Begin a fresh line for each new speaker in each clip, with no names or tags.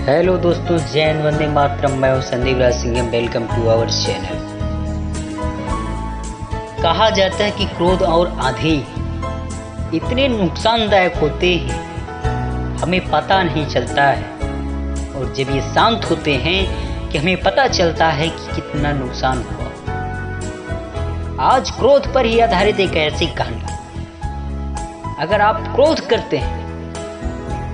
Hello दोस्तों, जय हिंद, वंदे मातरम। मैं हूं Sandeep Raj Singh. Welcome to our channel. कहा जाता है कि क्रोध और आंधी इतने नुकसानदायक होते हैं, हमें पता नहीं चलता है, और जब ये शांत होते हैं कि हमें पता चलता है कि कितना नुकसान हुआ। आज क्रोध पर ही आधारित एक ऐसी कहानी। अगर आप क्रोध करते हैं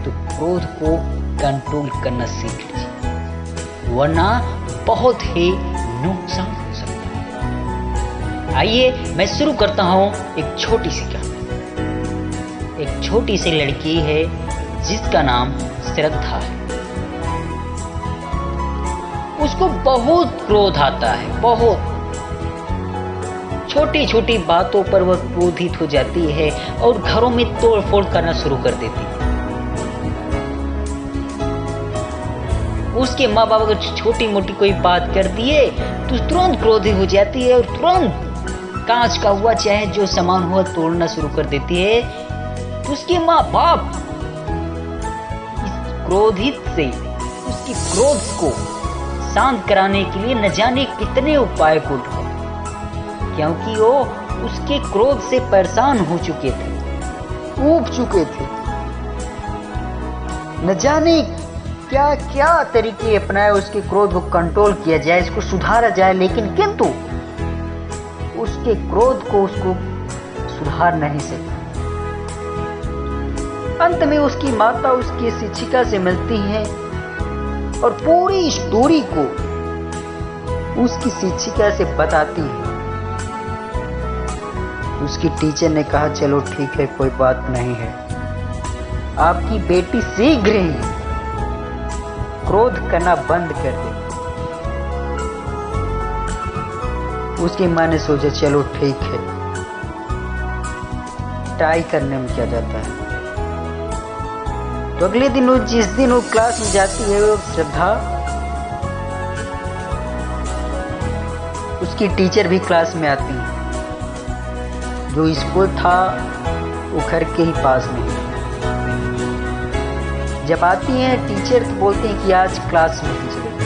तो क्रोध को कंट्रोल करना सीख लीजिए, वरना बहुत ही नुकसान हो सकता है। आइए मैं शुरू करता हूं एक छोटी सी कहानी। एक छोटी सी लड़की है जिसका नाम श्रद्धा है। उसको बहुत क्रोध आता है, बहुत। छोटी छोटी बातों पर वह क्रोधित हो जाती है और घरों में तोड़फोड़ करना शुरू कर देती है। उसके माँ बाप अगर छोटी मोटी कोई बात कर दिए तो तुरंत क्रोधित हो जाती है और तुरंत कांच का हुआ चाहे जो सामान हुआ तोड़ना शुरू कर देती है। तो उसके माँ बाप इस क्रोधित से उसकी क्रोध को शांत कराने के लिए न जाने कितने उपाय को ढूंढे, क्योंकि वो उसके क्रोध से परेशान हो चुके थे, ऊब चुके थे। न जाने क्या क्या तरीके अपनाए उसके क्रोध को कंट्रोल किया जाए, इसको सुधारा जाए, लेकिन किंतु उसके क्रोध को उसको सुधार नहीं सका। अंत में उसकी माता उसकी शिक्षिका से मिलती है और पूरी स्टोरी को उसकी शिक्षिका से बताती है। उसकी टीचर ने कहा, चलो ठीक है, कोई बात नहीं है, आपकी बेटी शीघ्र ही क्रोध करना बंद कर दे। उसकी मां ने सोचा, चलो ठीक है, ट्राई करने में क्या जाता है। तो अगले दिन जिस दिन वो क्लास में जाती है, वो श्रद्धा, उसकी टीचर भी क्लास में आती है। जो स्कूल था वो घर के ही पास में है। जब आती हैं टीचर तो बोलते हैं कि आज क्लास नहीं चलेगी,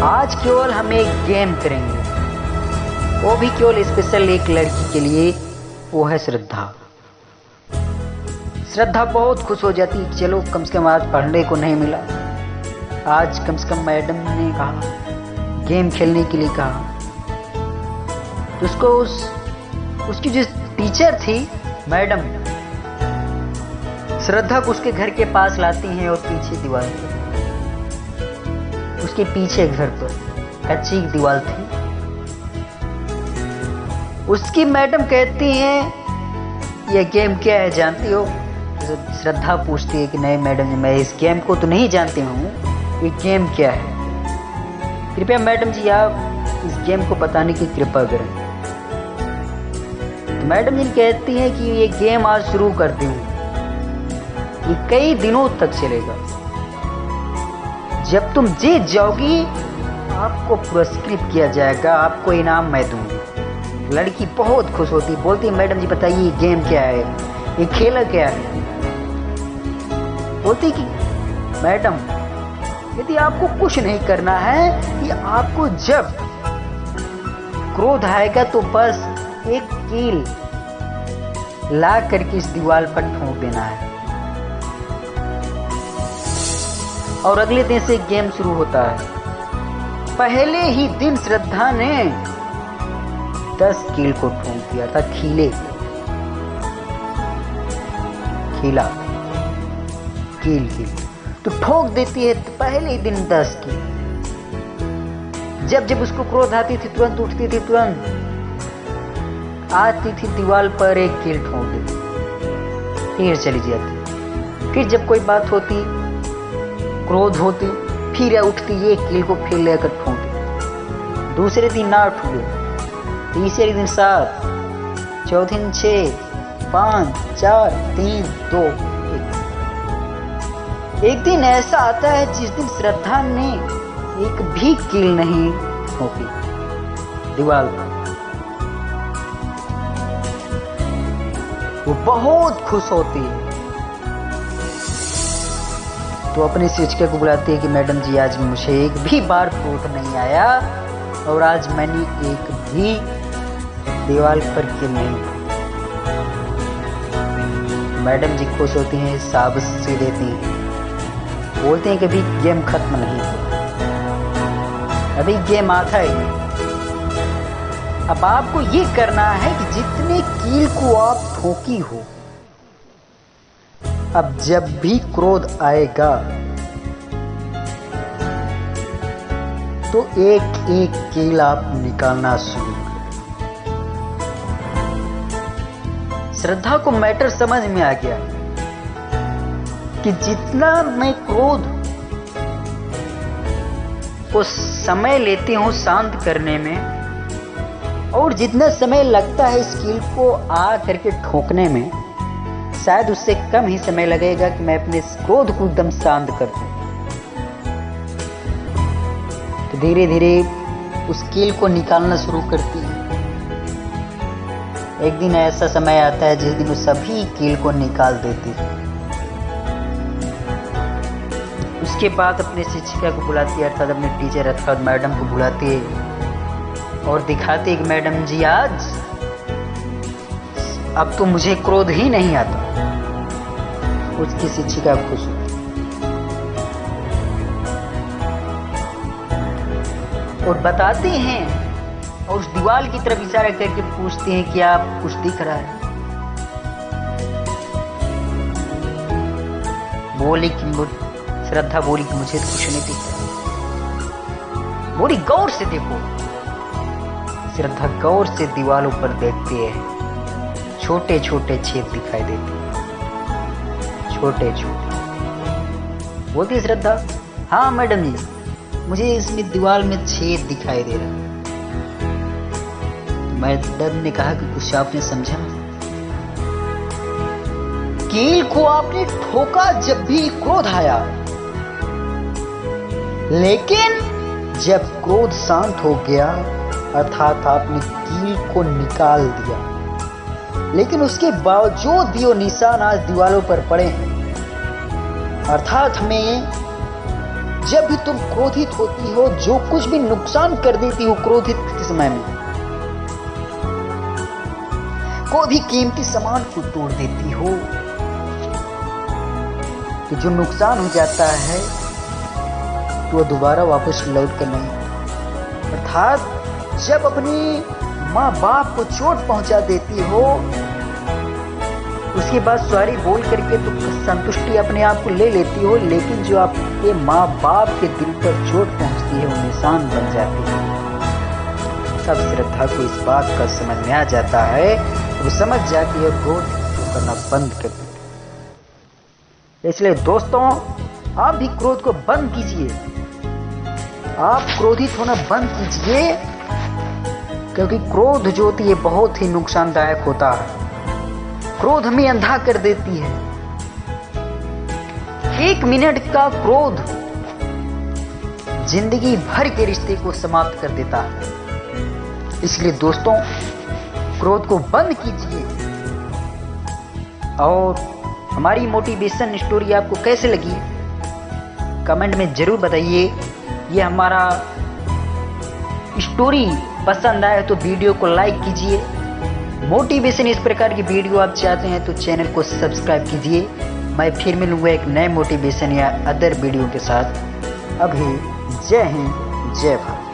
आज केवल हम एक गेम करेंगे, वो भी केवल स्पेशल एक लड़की के लिए, वो है श्रद्धा। श्रद्धा बहुत खुश हो जाती है, चलो कम से कम आज पढ़ने को नहीं मिला, आज कम से कम मैडम ने कहा गेम खेलने के लिए कहा। तो उसको उसकी जो टीचर थी मैडम, श्रद्धा को उसके घर के पास लाती हैं और पीछे दीवार पर, उसके पीछे घर पर कच्ची दीवार थी। उसकी मैडम कहती हैं, ये गेम क्या है जानती हो? श्रद्धा पूछती है कि नहीं मैडम जी, मैं इस गेम को तो नहीं जानती हूँ, ये गेम क्या है? कृपया मैडम जी आप इस गेम को बताने की कृपा करें। तो मैडम जी कहती हैं कि ये गेम आज शुरू करती हूँ, ये कई दिनों तक चलेगा, जब तुम जीत जाओगी आपको पुरस्कृत किया जाएगा, आपको इनाम मैं दूंगी। लड़की बहुत खुश होती, बोलती मैडम जी बताइए ये गेम क्या है, ये खेल क्या है? बोलती कि मैडम यदि आपको कुछ नहीं करना है, कि आपको जब क्रोध आएगा तो बस एक कील ला करके इस दीवार पर ठोक देना है, और अगले दिन से गेम शुरू होता है। पहले ही दिन श्रद्धा ने 10 कील को ठोक दिया था, खीला कील तो ठोक देती है, तो पहले ही दिन 10 कील। जब जब उसको क्रोध आती थी तुरंत उठती थी, तुरंत आती थी दीवार पर एक कील ठोक देती, फिर चली जाती। फिर जब कोई बात होती, क्रोध होती, फिर उठती, ये कील को फिर लेकर ठोंकती। दूसरे दिन 8 हुए, तीसरे दिन 7, चौथे दिन 6, 5, 4, 3, 2, 1। एक दिन ऐसा आता है जिस दिन श्रद्धा ने एक भी कील नहीं ठोकी दीवार पर। वो बहुत खुश होती है, तो अपनी शिक्षिका को बुलाती है कि मैडम जी आज मुझे एक भी बार क्रोध नहीं आया और आज मैंने एक भी दीवार पर कील नहीं उठाई। मैडम जी खुश होती हैं, शाबाशी देती हैं, बोलते हैं कि अभी गेम खत्म नहीं हुआ, अभी गेम आता है। अब आपको ये करना है कि जितने कील को आप ठोकी हो, अब जब भी क्रोध आएगा तो एक एक कील आप निकालना शुरू करें। श्रद्धा को मैटर समझ में आ गया कि जितना मैं क्रोध को समय लेती हूं शांत करने में, और जितना समय लगता है इस कील को आ करके ठोकने में, शायद उससे कम ही समय लगेगा कि मैं अपने क्रोध को एकदम शांत कर दूं। तो धीरे धीरे उस कील को निकालना शुरू करती है। एक दिन ऐसा समय आता है जिस दिन वो सभी कील को निकाल देती है। उसके बाद अपने शिक्षिका को बुलाती है, अर्थात अपने टीचर अर्थात मैडम को बुलाती है और दिखाती है कि मैडम जी आज अब तो मुझे क्रोध ही नहीं आता। उसकी शिक्षिका खुश होती और बताते हैं और उस दीवार की तरफ इशारा करके पूछते हैं कि आप कुछ दिख रहा है? बोली कि श्रद्धा बोली कि मुझे तो कुछ नहीं दिख रहा। बोली गौर से देखो। श्रद्धा गौर से दीवारों पर देखती है, छोटे छोटे छेद दिखाई देते हैं, छोटे छोटे। बोलती है श्रद्धा, हाँ मैडम जी मुझे इसमें दीवार में छेद दिखाई दे रहा है। मैडम ने कहा कि कुछ आपने समझा? कील को आपने ठोका जब भी क्रोध आया, लेकिन जब क्रोध शांत हो गया अर्थात आपने कील को निकाल दिया, लेकिन उसके बावजूद भी वो निशान आज दीवारों पर पड़े हैं। अर्थात हमें जब भी तुम क्रोधित होती हो, जो कुछ भी नुकसान कर देती हो क्रोधित के समय में, कोई भी कीमती सामान को तोड़ देती हो, तो जो नुकसान हो जाता है तो दोबारा वापस लौट कर नहीं। अर्थात जब अपनी माँ बाप को चोट पहुंचा देती हो, उसके बाद सॉरी बोल करके तो संतुष्टि अपने आप को ले लेती हो, लेकिन जो आपके माँ बाप के दिल पर चोट पहुंचती है वो निशान बन जाती है। तब श्रद्धा को इस बात का समझ में आ जाता है, वो समझ जाती है, क्रोध करना बंद कर देती है। इसलिए दोस्तों आप भी क्रोध को बंद कीजिए, आप क्रोधित होना बंद कीजिए, क्योंकि क्रोध जो होती है बहुत ही नुकसानदायक होता है। क्रोध हमें अंधा कर देती है। 1 मिनट का क्रोध जिंदगी भर के रिश्ते को समाप्त कर देता है। इसलिए दोस्तों क्रोध को बंद कीजिए। और हमारी मोटिवेशन स्टोरी आपको कैसे लगी कमेंट में जरूर बताइए। ये हमारा स्टोरी पसंद आए तो वीडियो को लाइक कीजिए। मोटिवेशन इस प्रकार की वीडियो आप चाहते हैं तो चैनल को सब्सक्राइब कीजिए। मैं फिर मिलूंगा एक नए मोटिवेशन या अदर वीडियो के साथ। अभी जय हिंद, जय भारत।